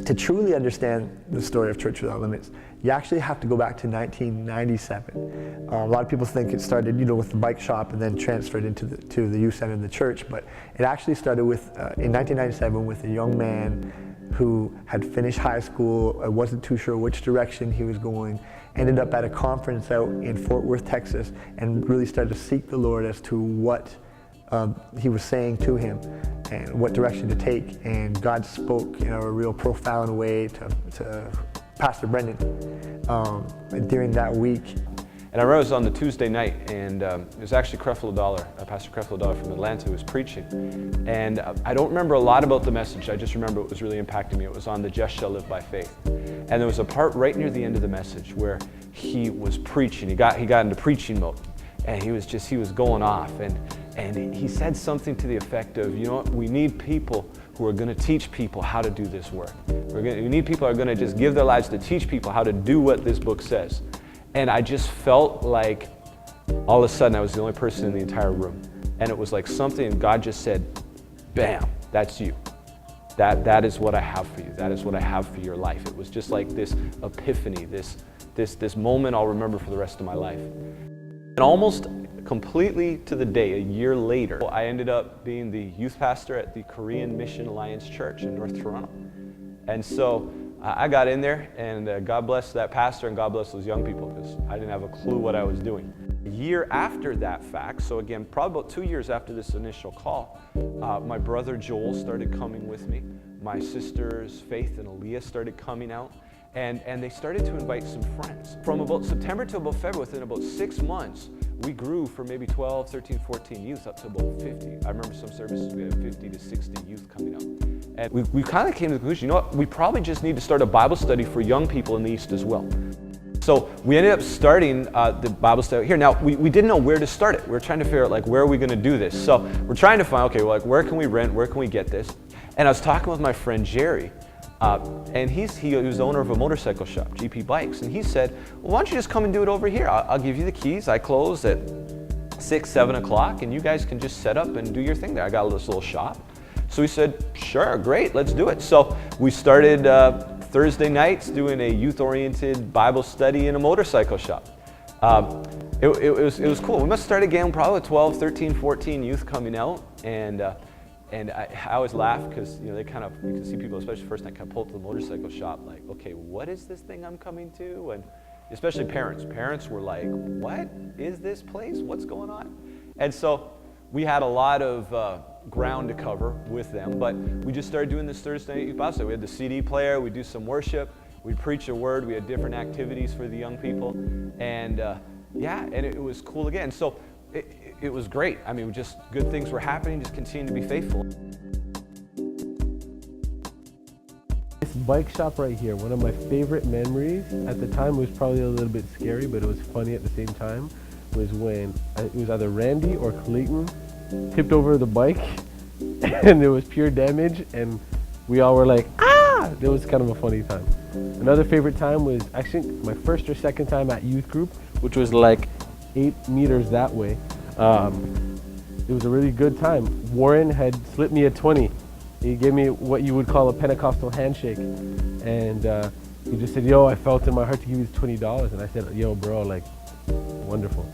to truly understand the story of Church Without Limits, you actually have to go back to 1997. A lot of people think it started, with the bike shop and then transferred into the youth center in the church, but it actually started with in 1997 with a young man who had finished high school, wasn't too sure which direction he was going, ended up at a conference out in Fort Worth, Texas, and really started to seek the Lord as to what he was saying to him and what direction to take. And God spoke in a real profound way to Pastor Brendan during that week. And I remember it was on the Tuesday night, and it was actually Pastor Creflo Dollar from Atlanta who was preaching. And I don't remember a lot about the message, I just remember it was really impacting me. It was on the just shall live by faith. And there was a part right near the end of the message where he was preaching. He got into preaching mode, and he was going off. And he said something to the effect of, we need people who are going to teach people how to do this work. We need people who are going to just give their lives to teach people how to do what this book says. And I just felt like all of a sudden I was the only person in the entire room. And it was like something God just said, bam, that's you. That is what I have for you. That is what I have for your life. It was just like this epiphany, this moment I'll remember for the rest of my life. And almost completely to the day, a year later, I ended up being the youth pastor at the Korean Mission Alliance Church in North Toronto. And so I got in there, and God bless that pastor and God bless those young people, because I didn't have a clue what I was doing. A year after that fact, so again, probably about 2 years after this initial call, my brother Joel started coming with me. My sisters Faith and Aaliyah started coming out. And they started to invite some friends. From about September to about February, within about 6 months, we grew from maybe 12, 13, 14 youth up to about 50. I remember some services we had 50 to 60 youth coming out. And we kind of came to the conclusion, we probably just need to start a Bible study for young people in the East as well. So we ended up starting the Bible study here. Now, we didn't know where to start it. We were trying to figure out, where are we going to do this? So we're trying to find, where can we rent? Where can we get this? And I was talking with my friend Jerry, and he was the owner of a motorcycle shop, GP Bikes, and he said, well, why don't you just come and do it over here? I'll give you the keys. I close at 6, 7 o'clock, and you guys can just set up and do your thing there. I got this little shop. So we said, sure, great, let's do it. So we started Thursday nights doing a youth-oriented Bible study in a motorcycle shop. It was cool. We must start again, probably 12, 13, 14 youth coming out, and I always laugh because you can see people, especially the first night, kind of pull up to the motorcycle shop like, okay, what is this thing I'm coming to? And especially parents. Parents were like, what is this place? What's going on? And so we had a lot of ground to cover with them, but we just started doing this Thursday night youth Bible study. We had the CD player, we'd do some worship, we'd preach a word, we had different activities for the young people, and it was cool again. So it was great. I mean, just good things were happening, just continue to be faithful. This bike shop right here, one of my favorite memories, at the time it was probably a little bit scary, but it was funny at the same time, was when it was either Randy or Clayton tipped over the bike and there was pure damage and we all were like, ah! It was kind of a funny time. Another favorite time was actually my first or second time at youth group, which was like 8 meters that way. It was a really good time. Warren had slipped me a 20. He gave me what you would call a Pentecostal handshake. And he just said, yo, I felt in my heart to give you $20. And I said, yo, bro, wonderful.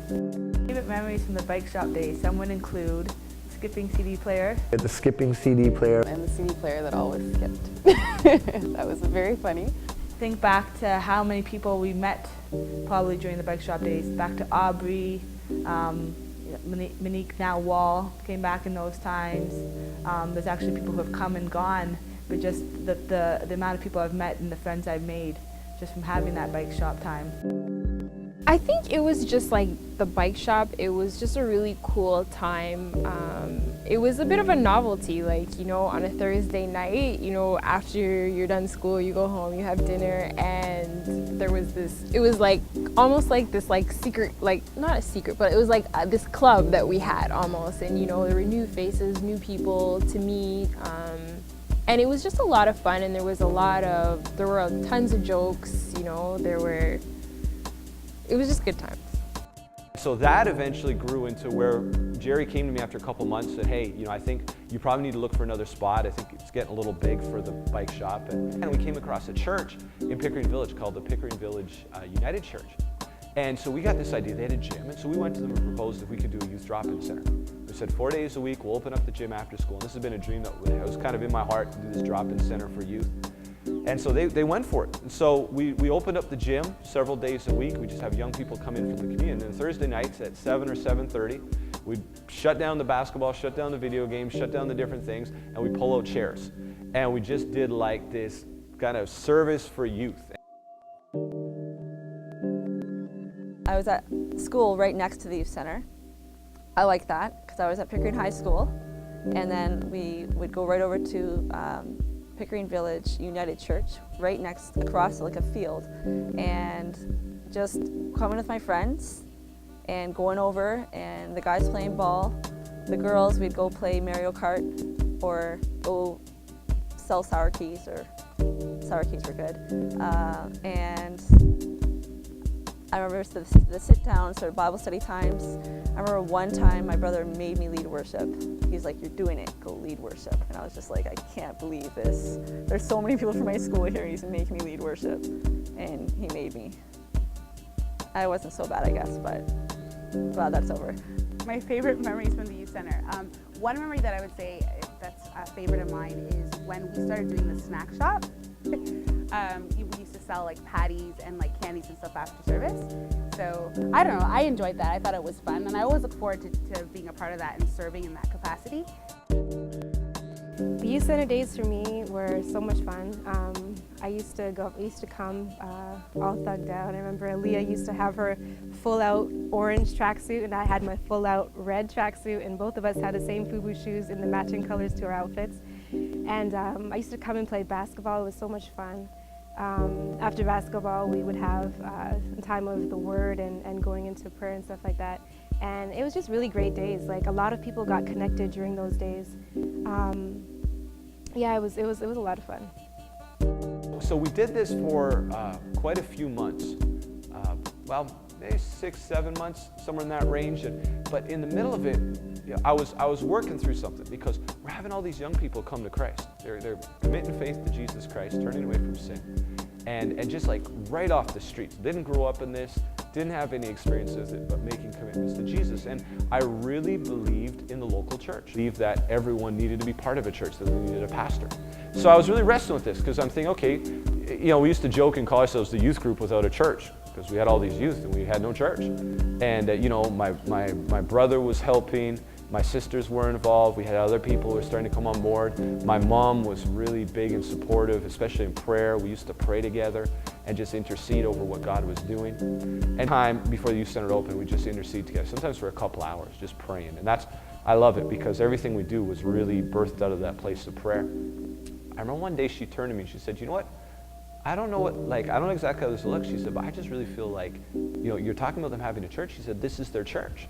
Favorite memories from the bike shop days, some would include skipping CD player. The skipping CD player. And the CD player that always skipped. That was very funny. Think back to how many people we met probably during the bike shop days. Back to Aubrey, Monique, now Wall, came back in those times. There's actually people who have come and gone, but just the amount of people I've met and the friends I've made just from having that bike shop time. I think it was just like the bike shop, it was just a really cool time. It was a bit of a novelty, on a Thursday night, after you're done school, you go home, you have dinner, and there was it was almost like this secret, not a secret, but it was like this club that we had almost, and there were new faces, new people to meet, and it was just a lot of fun, and there were tons of jokes, it was just good times. so that eventually grew into where Jerry came to me after a couple months and said, hey, I think you probably need to look for another spot. I think it's getting a little big for the bike shop. And we came across a church in Pickering Village called the Pickering Village United Church. And so we got this idea, they had a gym, and so we went to them and proposed if we could do a youth drop-in center. We said 4 days a week, we'll open up the gym after school. And this has been a dream that was kind of in my heart to do this drop-in center for youth. And so they went for it. And so we opened up the gym several days a week. We just have young people come in from the community. And then Thursday nights at 7 or 7:30, we'd shut down the basketball, shut down the video games, shut down the different things, and we pull out chairs. And we just did like this kind of service for youth. I was at school right next to the youth center. I liked that because I was at Pickering High School, and then we would go right over to Pickering Village United Church, right next, across like a field, and just coming with my friends and going over, and the guys playing ball, the girls, we'd go play Mario Kart or go sell sour keys, or sour keys were good, and I remember the sit-down sort of Bible study times. I remember one time my brother made me lead worship. He's like, you're doing it, go lead worship. And I was just like, I can't believe this. There's so many people from my school here, and he's making me lead worship. And he made me. I wasn't so bad, I guess, but glad that's over. My favorite memories from the youth center. One memory that I would say that's a favorite of mine is when we started doing the snack shop. We used to sell like patties and like candies and stuff after service. So I don't know, I enjoyed that. I thought it was fun, and I always look forward to being a part of that and serving in that capacity. The youth center days for me were so much fun. I used to come all thugged out. I remember Aaliyah used to have her full-out orange tracksuit, and I had my full-out red tracksuit, and both of us had the same FUBU shoes in the matching colors to our outfits. And I used to come and play basketball. It was so much fun. After basketball, we would have time of the Word and going into prayer and stuff like that. And it was just really great days. Like, a lot of people got connected during those days. Yeah, it was a lot of fun. So we did this for quite a few months. Well, maybe 6, 7 months, somewhere in that range. But in the middle of it, I was working through something, because we're having all these young people come to Christ. They're committing faith to Jesus Christ, turning away from sin, and just like right off the streets. Didn't grow up in this, didn't have any experience with it, but making commitments to Jesus. And I really believed in the local church. Believed that everyone needed to be part of a church, that we needed a pastor. So I was really wrestling with this, because I'm thinking, okay, we used to joke and call ourselves the youth group without a church, because we had all these youth and we had no church. And my brother was helping. My sisters were involved. We had other people who were starting to come on board. My mom was really big and supportive, especially in prayer. We used to pray together and just intercede over what God was doing. And time before the youth center opened, we just intercede together, sometimes for a couple hours, just praying. And I love it, because everything we do was really birthed out of that place of prayer. I remember one day she turned to me and she said, you know what? I don't know exactly how this looks. She said, but I just really feel like, you're talking about them having a church. She said, this is their church.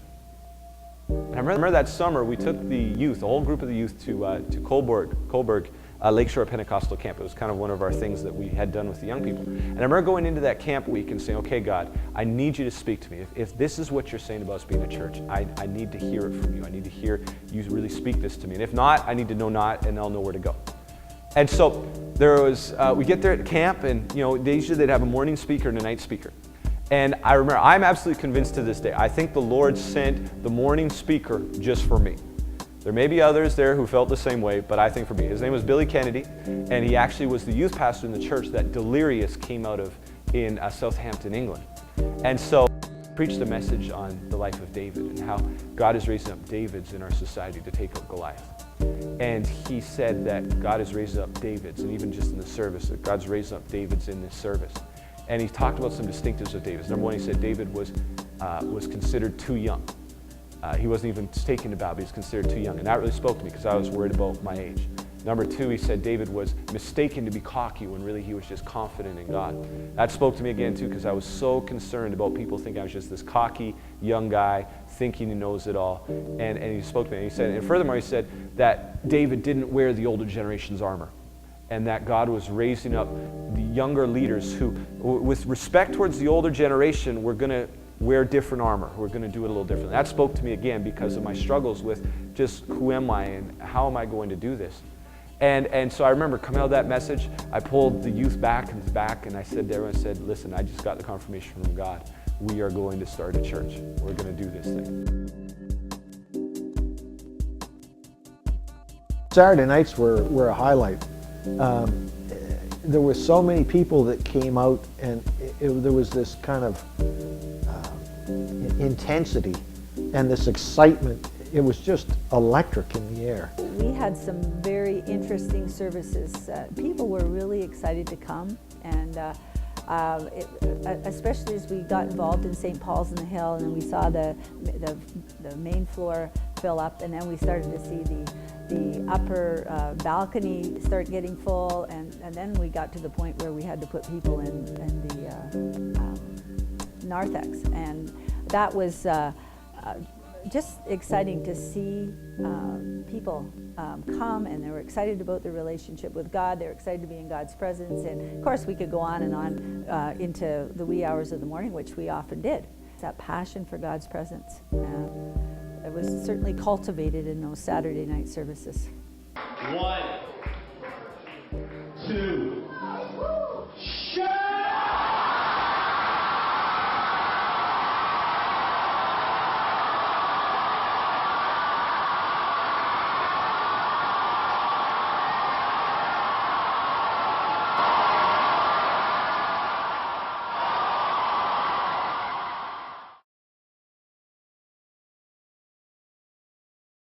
And I remember that summer we took the youth, a whole group of the youth, to Coburg Lakeshore Pentecostal Camp. It was kind of one of our things that we had done with the young people. And I remember going into that camp week and saying, okay, God, I need you to speak to me. If this is what you're saying about us being a church, I need to hear it from you. I need to hear you really speak this to me. And if not, I need to know not, and I'll know where to go. And so there was, we get there at camp, and they'd have a morning speaker and a night speaker. And I remember, I'm absolutely convinced to this day, I think the Lord sent the morning speaker just for me. There may be others there who felt the same way, but I think for me. His name was Billy Kennedy, and he actually was the youth pastor in the church that Delirious came out of in Southampton, England. And so he preached a message on the life of David and how God is raising up Davids in our society to take out Goliath. And he said that God is raising up Davids, and even just in the service, that God's raising up Davids in this service. And he talked about some distinctives of David. Number one, he said David was considered too young. He wasn't even taken to battle, but he was considered too young. And that really spoke to me, because I was worried about my age. Number two, he said David was mistaken to be cocky when really he was just confident in God. That spoke to me again too, because I was so concerned about people thinking I was just this cocky young guy thinking he knows it all. And he spoke to me, and he said, and furthermore, he said that David didn't wear the older generation's armor, and that God was raising up the younger leaders who, with respect towards the older generation, were going to wear different armor. We're going to do it a little differently. That spoke to me again because of my struggles with just who am I and how am I going to do this. And so I remember coming out of that message, I pulled the youth back and I said there, I said, listen, I just got the confirmation from God. We are going to start a church. We're going to do this thing. Saturday nights were a highlight. There were so many people that came out, and there was this kind of intensity and this excitement. It was just electric in the air. We had some very interesting services. People were really excited to come, and especially as we got involved in St. Paul's in the Hill, and then we saw the main floor fill up, and then we started to see the upper balcony start getting full, and then we got to the point where we had to put people in the narthex, and that was just exciting to see people come, and they were excited about their relationship with God. They were excited to be in God's presence, and of course we could go on and on into the wee hours of the morning, which we often did. That passion for God's presence. It was certainly cultivated in those Saturday night services. 1, 2,